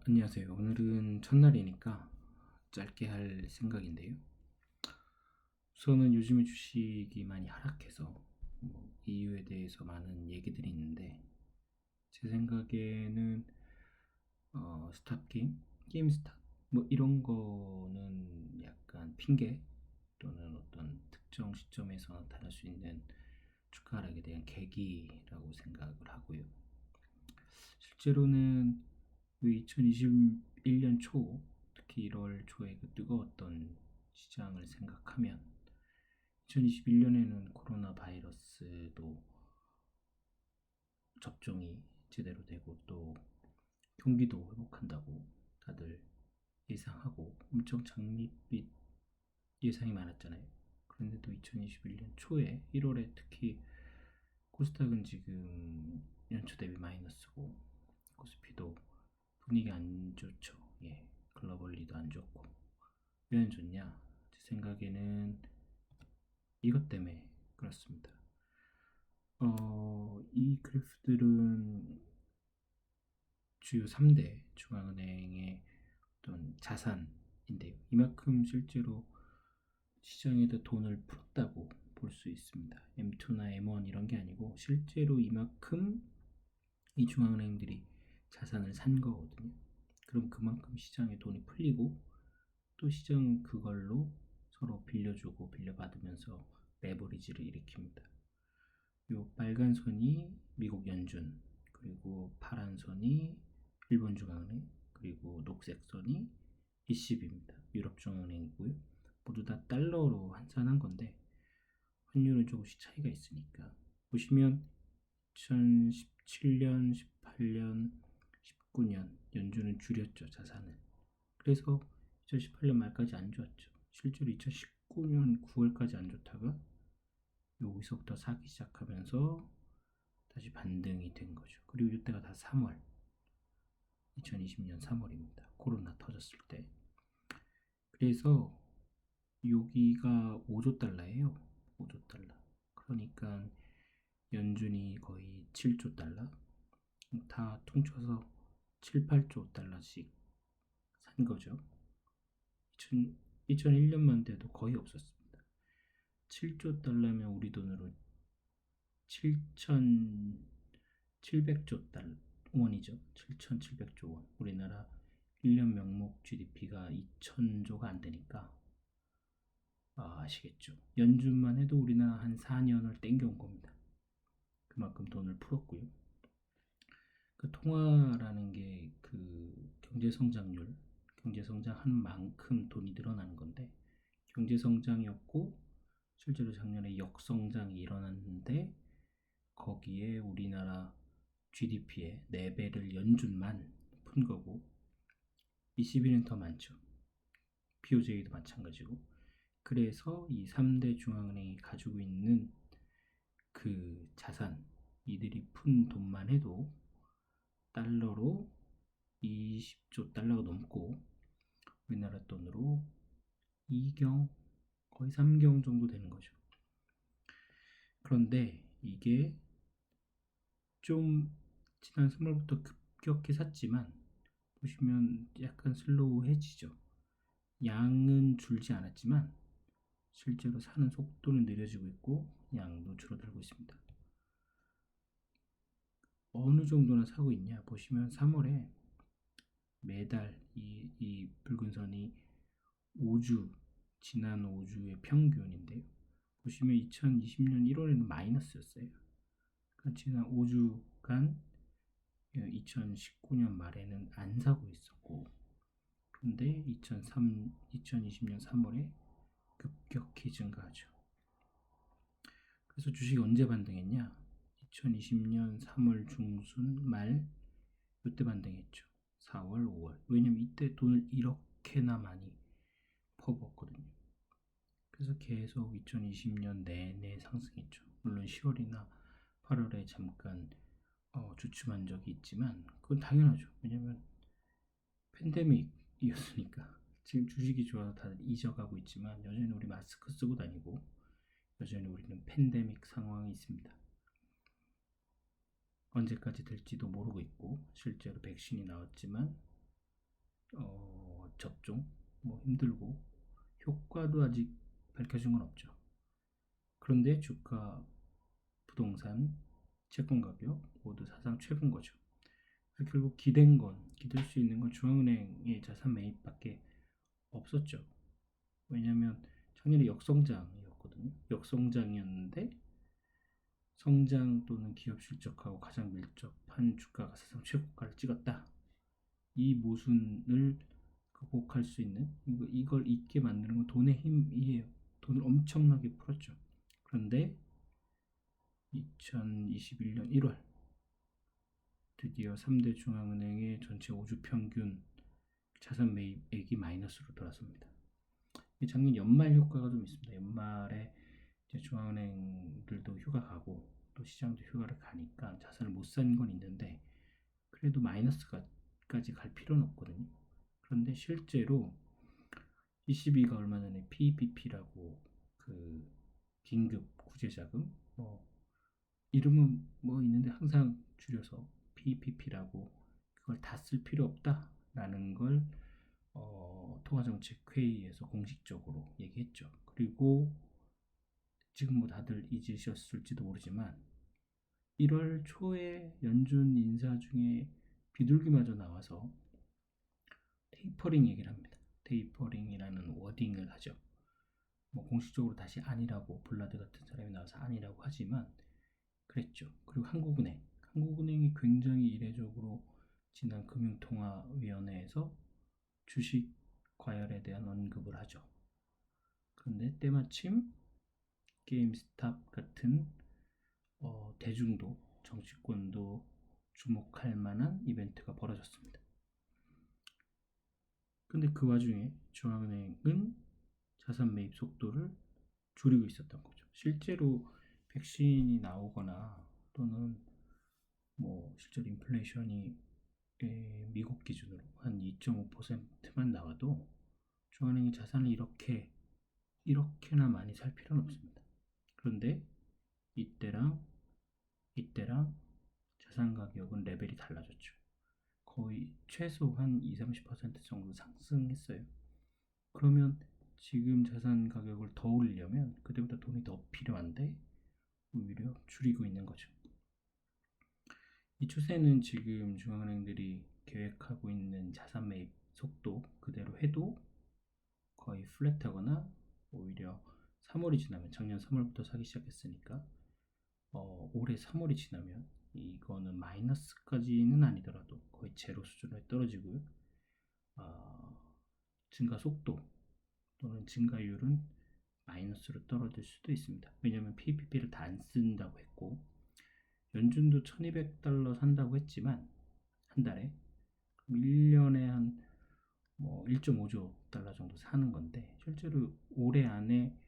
안녕하세요. 오늘은 첫날이니까 짧게 할 생각인데요. 우선은 요즘에 주식이 많이 하락해서 이유에 대해서 많은 얘기들이 있는데 제 생각에는 스탑 게임 스탑 이런 거는 약간 핑계 또는 어떤 특정 시점에서 나타날 수 있는 주가 하락에 대한 계기라고 생각을 하고요. 실제로는 2021년 초, 특히 1월 초에 그 뜨거웠던 시장을 생각하면 2021년에는 코로나 바이러스도 접종이 제대로 되고 또 경기도 회복한다고 다들 예상하고 엄청 장밋빛 예상이 많았잖아요. 그런데도 2021년 초에 1월에 특히 코스닥은 지금 연초 대비 마이너스고 코스피도 분위기 안 좋죠. 예, 글로벌리도 안 좋고 왜 안 좋냐? 제 생각에는 이것 때문에 그렇습니다. 이 그래프들은 주요 3대 중앙은행의 어떤 자산인데요. 이만큼 실제로 시장에다 돈을 풀었다고 볼 수 있습니다. M2나 M1 이런 게 아니고 실제로 이만큼 이 중앙은행들이 자산을 산 거거든요. 그럼 그만큼 시장에 돈이 풀리고 또 시장은 그걸로 서로 빌려주고 빌려받으면서 레버리지를 일으킵니다. 요 빨간 선이 미국 연준, 그리고 파란 선이 일본 중앙은행, 그리고 녹색 선이 ECB입니다. 유럽 중앙은행이고요. 모두 다 달러로 환산한 건데 환율은 조금씩 차이가 있으니까 보시면 2017년, 18년, 19년 연준은 줄였죠, 자산을. 그래서 2018년 말까지 안 좋았죠. 실제로 2019년 9월까지 안 좋다가 여기서부터 사기 시작하면서 다시 반등이 된 거죠. 그리고 이때가 다 3월, 2020년 3월입니다. 코로나 터졌을 때. 그래서 여기가 5조 달러예요. 5조 달러. 그러니까 연준이 거의 7조 달러, 다 통쳐서 7, 8조 달러씩 산 거죠. 2001년만 돼도 거의 없었습니다. 7조 달러면 우리 돈으로 7,700조 달러 원이죠. 7,700조 원. 우리나라 1년 명목 GDP가 2,000조가 안 되니까 아시겠죠. 연준만 해도 우리나라 한 4년을 땡겨온 겁니다. 그만큼 돈을 풀었고요. 그 통화라는 게 그 경제 성장률, 경제 성장한 만큼 돈이 늘어나는 건데 경제 성장이었고 실제로 작년에 역성장이 일어났는데 거기에 우리나라 GDP의 4배를 연준만 푼 거고 ECB는 더 많죠. BOJ도 마찬가지고. 그래서 이 3대 중앙은행이 가지고 있는 그 자산, 이들이 푼 돈만 해도 달러로 20조 달러가 넘고 우리나라 돈으로 2경 거의 3경 정도 되는 거죠. 그런데 이게 좀 지난 3월부터 급격히 샀지만 보시면 약간 슬로우해지죠. 양은 줄지 않았지만 실제로 사는 속도는 느려지고 있고 양도 줄어들고 있습니다. 어느 정도나 사고 있냐 보시면 3월에 매달 이 붉은 선이 5주 지난 5주의 평균인데요. 보시면 2020년 1월에는 마이너스였어요. 그러니까 지난 5주간 2019년 말에는 안 사고 있었고 그런데 2020년 3월에 급격히 증가하죠. 그래서 주식이 언제 반등했냐? 2020년 3월 중순 말 이때 반등했죠. 4월, 5월. 왜냐면 이때 돈을 이렇게나 많이 퍼부었거든요. 그래서 계속 2020년 내내 상승했죠. 물론 10월이나 8월에 잠깐 주춤한 적이 있지만 그건 당연하죠. 왜냐면 팬데믹이었으니까. 지금 주식이 좋아서 다들 잊어가고 있지만 여전히 우리 마스크 쓰고 다니고 여전히 우리는 팬데믹 상황이 있습니다. 언제까지 될지도 모르고 있고 실제로 백신이 나왔지만 접종 뭐 힘들고 효과도 아직 밝혀진 건 없죠. 그런데 주가, 부동산, 채권 가격 모두 사상 최고인 거죠. 결국 기댈 수 있는 건 중앙은행의 자산 매입밖에 없었죠. 왜냐하면 작년에 역성장이었거든요. 역성장이었는데 성장 또는 기업 실적하고 가장 밀접한 주가가 사상 최고가를 찍었다. 이 모순을 극복할 수 있는 이걸 잊게 만드는 건 돈의 힘이에요. 돈을 엄청나게 풀었죠. 그런데 2021년 1월 드디어 3대 중앙은행의 전체 5주 평균 자산 매입액이 마이너스로 돌아섭니다. 작년 연말 효과가 좀 있습니다. 연말에 이제 중앙은행들도 휴가 가고 또 시장도 휴가를 가니까 자산을 못 산 건 있는데 그래도 마이너스까지 갈 필요는 없거든요. 그런데 실제로 ECB가 얼마 전에 PEPP라고 그 긴급 구제자금 이름은 뭐 있는데 항상 줄여서 PEPP라고 그걸 다 쓸 필요 없다라는 걸 통화정책회의에서 공식적으로 얘기했죠. 그리고 지금 뭐 다들 잊으셨을지도 모르지만 1월 초에 연준 인사 중에 비둘기마저 나와서 테이퍼링 얘기를 합니다. 테이퍼링이라는 워딩을 하죠. 뭐 공식적으로 다시 아니라고 블라드 같은 사람이 나와서 아니라고 하지만 그랬죠. 그리고 한국은행이 굉장히 이례적으로 지난 금융통화위원회에서 주식 과열에 대한 언급을 하죠. 그런데 때마침 게임스탑 같은 대중도 정치권도 주목할 만한 이벤트가 벌어졌습니다. 근데 그 와중에 중앙은행은 자산 매입 속도를 줄이고 있었던 거죠. 실제로 백신이 나오거나 또는 뭐 실제로 인플레이션이 미국 기준으로 한 2.5%만 나와도 중앙은행이 자산을 이렇게나 많이 살 필요는 없습니다. 그런데 이때랑 자산 가격은 레벨이 달라졌죠. 거의 최소한 20-30% 정도 상승했어요. 그러면 지금 자산 가격을 더 올리려면 그때보다 돈이 더 필요한데 오히려 줄이고 있는 거죠. 이 추세는 지금 중앙은행들이 계획하고 있는 자산 매입 속도 그대로 해도 거의 플랫하거나 오히려 3월이 지나면 작년 3월부터 사기 시작했으니까 올해 3월이 지나면 이거는 마이너스까지는 아니더라도 거의 제로 수준에 떨어지고요. 증가 속도 또는 증가율은 마이너스로 떨어질 수도 있습니다. 왜냐하면 PPP를 다 안 쓴다고 했고 연준도 1200달러 산다고 했지만 한 달에 1년에 한 1.5조 달러 정도 사는 건데 실제로 올해 안에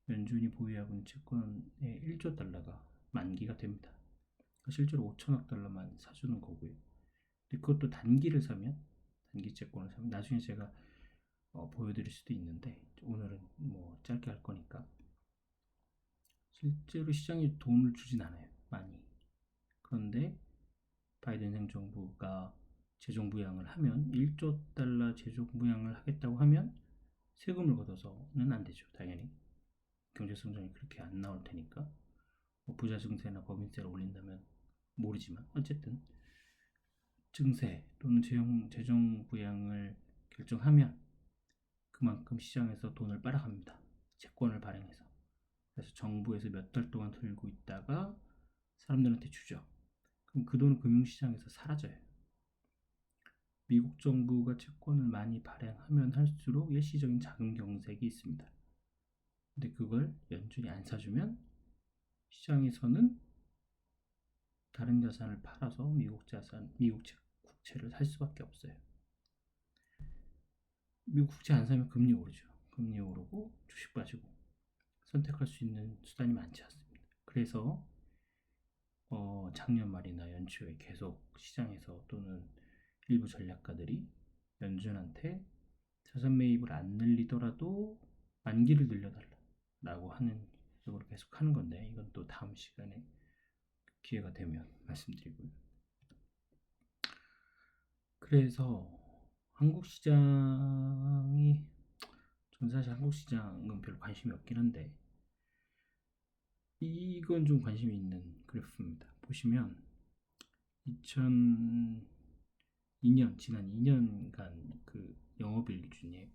연준이 보유하고 있는 채권의 1조 달러가 만기가 됩니다. 실제로 5천억 달러만 사주는 거고요. 근데 그것도 단기 채권을 사면 나중에 제가 보여드릴 수도 있는데 오늘은 뭐 짧게 할 거니까 실제로 시장에 돈을 주진 않아요. 많이. 그런데 바이든 행정부가 재정부양을 하면 1조 달러 재정부양을 하겠다고 하면 세금을 걷어서는 안 되죠. 당연히 경제성장이 그렇게 안 나올 테니까 부자 증세나 법인세를 올린다면 모르지만 어쨌든 증세 또는 재정 부양을 결정하면 그만큼 시장에서 돈을 빨아갑니다. 채권을 발행해서. 그래서 정부에서 몇 달 동안 들고 있다가 사람들한테 주죠. 그럼 그 돈은 금융시장에서 사라져요. 미국 정부가 채권을 많이 발행하면 할수록 일시적인 자금 경색이 있습니다. 근데 그걸 연준이 안 사주면 시장에서는 다른 자산을 팔아서 미국 국채를 살 수밖에 없어요. 미국 국채 안 사면 금리 오르죠. 금리 오르고 주식 빠지고 선택할 수 있는 수단이 많지 않습니다. 그래서 작년 말이나 연초에 계속 시장에서 또는 일부 전략가들이 연준한테 자산 매입을 안 늘리더라도 만기를 늘려달라고 하는 식으로 계속 하는 건데 이건 또 다음 시간에 기회가 되면 말씀드리고요. 그래서 한국 시장이 전 사실 한국 시장은 별로 관심이 없긴 한데 이건 좀 관심이 있는 그래프입니다. 보시면 2002년 지난 2년간 그 영업일 기준이에요.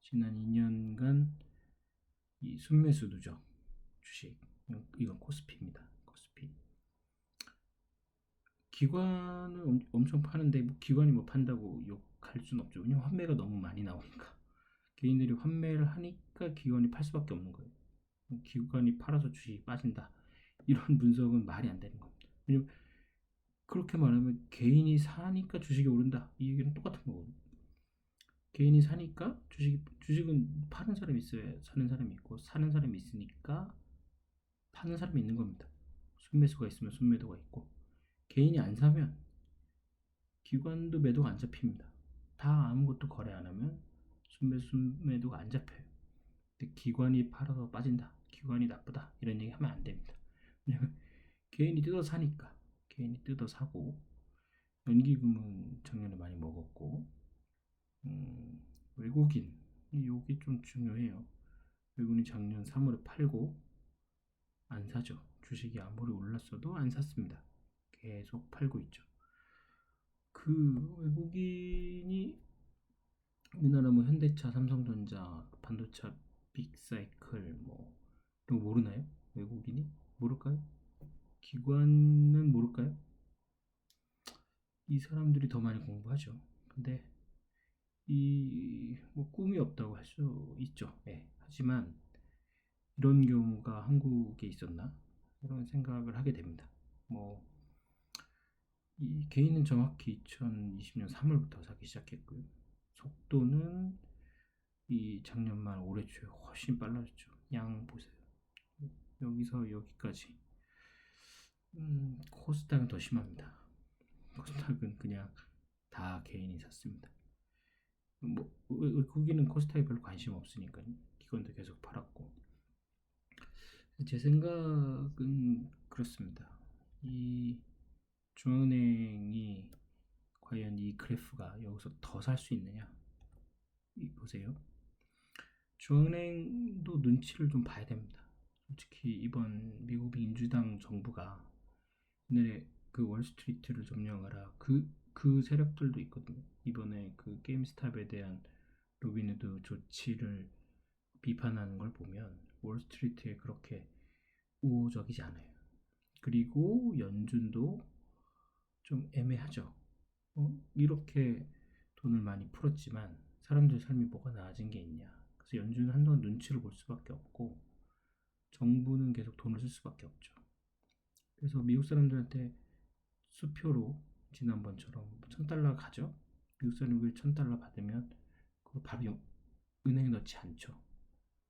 지난 2년간 이 순매수 누적 주식 이건 코스피입니다. 코스피. 기관은 엄청 파는데 뭐 기관이 뭐 판다고 욕할 수는 없죠. 왜냐면 환매가 너무 많이 나오니까. 개인들이 환매를 하니까 기관이 팔 수밖에 없는 거예요. 기관이 팔아서 주식이 빠진다. 이런 분석은 말이 안 되는 겁니다. 왜냐면 그렇게 말하면 개인이 사니까 주식이 오른다. 이 얘기는 똑같은 거거든요. 개인이 사니까 주식은 파는 사람이 있어야 사는 사람이 있고 사는 사람이 있으니까 파는 사람이 있는 겁니다. 순매수가 있으면 순매도가 있고 개인이 안 사면 기관도 매도가 안 잡힙니다. 다 아무것도 거래 안 하면 순매도가 안 잡혀요. 근데 기관이 팔아서 빠진다. 기관이 나쁘다. 이런 얘기 하면 안 됩니다. 왜냐면 개인이 뜯어 사니까. 개인이 뜯어 사고 연기금은 작년에 많이 먹었고 외국인 이게 좀 중요해요. 외국인이 작년 3월에 팔고 안 사죠. 주식이 아무리 올랐어도 안 샀습니다. 계속 팔고 있죠. 그 외국인이 우리나라 뭐 현대차, 삼성전자, 반도체, 빅사이클 뭐 이런 거 모르나요? 외국인이 모를까요? 기관은 모를까요? 이 사람들이 더 많이 공부하죠. 근데 이 뭐 꿈이 없다고 할 수 있죠. 예. 하지만 이런 경우가 한국에 있었나? 이런 생각을 하게 됩니다. 뭐 이 개인은 정확히 2020년 3월부터 사기 시작했고요. 속도는 이 작년 말 올해 초에 훨씬 빨라졌죠. 양 보세요. 여기서 여기까지. 코스닥은 더 심합니다. 코스닥은 그냥 다 개인이 샀습니다. 뭐 외국인은 코스닥에 별로 관심 없으니까 기관도 계속 팔았고 제 생각은 그렇습니다. 이 중앙은행이 과연 이 그래프가 여기서 더 살 수 있느냐? 보세요. 중앙은행도 눈치를 좀 봐야 됩니다. 솔직히 이번 미국 민주당 정부가 옛날에 그 월스트리트를 점령하라 그 세력들도 있거든요. 이번에 그 게임스탑에 대한 로빈후드 조치를 비판하는 걸 보면 월스트리트에 그렇게 우호적이지 않아요. 그리고 연준도 좀 애매하죠. 이렇게 돈을 많이 풀었지만 사람들 삶이 뭐가 나아진 게 있냐. 그래서 연준은 한동안 눈치를 볼 수밖에 없고 정부는 계속 돈을 쓸 수밖에 없죠. 그래서 미국 사람들한테 수표로 지난번처럼 1,000달러 가죠. 미국 사람이 1,000달러 받으면 그걸 바로 은행에 넣지 않죠.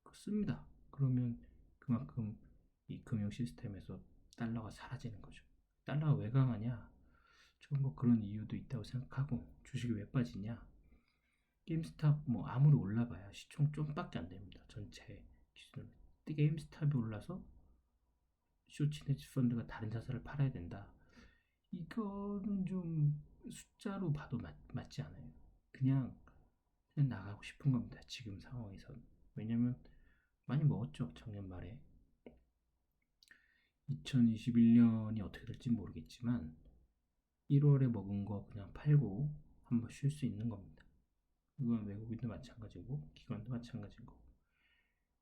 그거 씁니다. 그러면 그만큼 이 금융 시스템에서 달러가 사라지는 거죠. 달러가 왜 강하냐? 저 뭐 그런 이유도 있다고 생각하고 주식이 왜 빠지냐? 게임스탑 뭐 아무리 올라봐야 시총 좀밖에 안 됩니다. 전체 기준으로. 게임스탑이 올라서 쇼치네지 펀드가 다른 자산을 팔아야 된다. 이거는 좀 숫자로 봐도 맞지 않아요. 그냥 나가고 싶은 겁니다. 지금 상황에선. 왜냐면 많이 먹었죠. 작년 말에. 2021년이 어떻게 될지 모르겠지만 1월에 먹은 거 그냥 팔고 한번 쉴 수 있는 겁니다. 이건 외국인도 마찬가지고 기관도 마찬가지고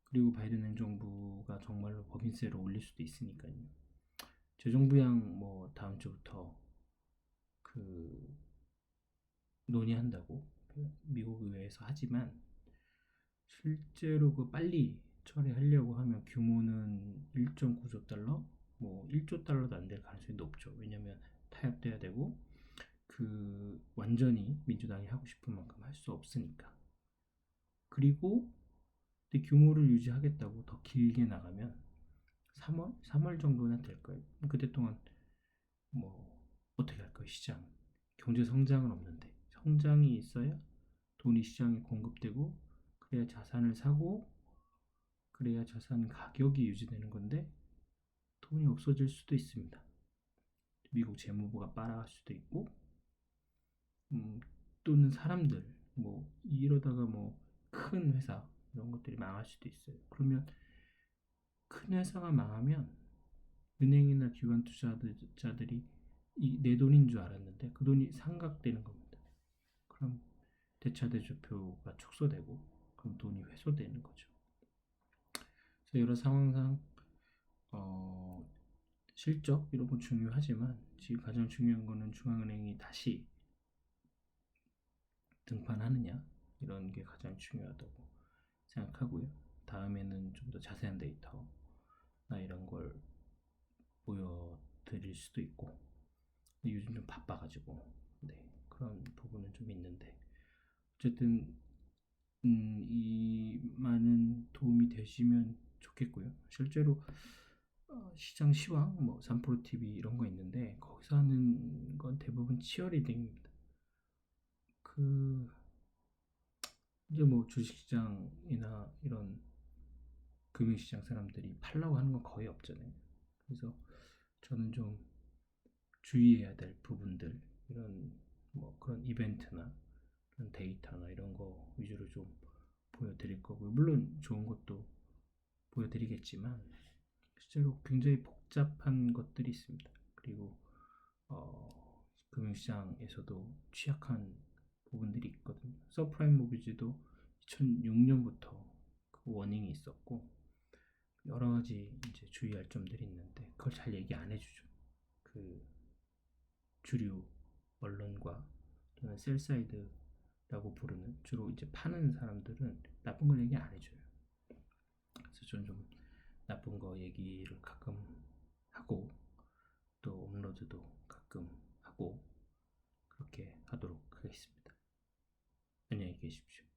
그리고 바이든 행정부가 정말로 법인세를 올릴 수도 있으니까요. 재정부양 뭐 다음 주부터 그 논의한다고 미국 의회에서 하지만 실제로 그 빨리 처리하려고 하면 규모는 1.9조 달러, 뭐 1조 달러도 안 될 가능성이 높죠. 왜냐면 타협돼야 되고 그 완전히 민주당이 하고 싶은 만큼 할 수 없으니까. 그리고 규모를 유지하겠다고 더 길게 나가면 3월 정도는 될 거예요. 그때 동안 뭐 어떻게 할 거예요? 시장 경제 성장은 없는데 성장이 있어야 돈이 시장에 공급되고 그래야 자산을 사고 그래야 자산 가격이 유지되는 건데 돈이 없어질 수도 있습니다. 미국 재무부가 빨아갈 수도 있고 또는 사람들, 뭐 이러다가 뭐 큰 회사 이런 것들이 망할 수도 있어요. 그러면 큰 회사가 망하면 은행이나 기관 투자자들이 내 돈인 줄 알았는데 그 돈이 상각되는 겁니다. 그럼 대차대조표가 축소되고 그럼 돈이 회수되는 거죠. 그래서 여러 상황상 실적 이런 건 중요하지만 지금 가장 중요한 거는 중앙은행이 다시 등판하느냐 이런 게 가장 중요하다고 생각하고요. 다음에는 좀 더 자세한 데이터나 이런 걸 보여드릴 수도 있고 요즘 좀 바빠가지고 그런 부분은 좀 있는데 어쨌든 이 많은 도움이 되시면 좋겠고요. 실제로 시장 시황 뭐 삼프로 TV 이런 거 있는데 거기서 하는 건 대부분 치어리딩입니다. 이제 뭐 주식시장이나 이런 금융시장 사람들이 팔라고 하는 건 거의 없잖아요. 그래서 저는 좀 주의해야 될 부분들 이런 뭐 그런 이벤트나 그런 데이터나 이런 거 위주로 좀 보여드릴 거고요. 물론 좋은 것도 보여드리겠지만 실제로 굉장히 복잡한 것들이 있습니다. 그리고 금융시장에서도 취약한 부분들이 있거든요. 서프라임 모기지도 2006년부터 그 워닝이 있었고 여러 가지 이제 주의할 점들이 있는데 그걸 잘 얘기 안 해주죠. 그 주류 언론과 또는 셀사이드라고 부르는 주로 이제 파는 사람들은 나쁜 걸 얘기 안 해줘요. 그래서 저는 좀 나쁜 거 얘기를 가끔 하고 또 업로드도 가끔 하고 그렇게 하도록 하겠습니다. 안녕히 계십시오.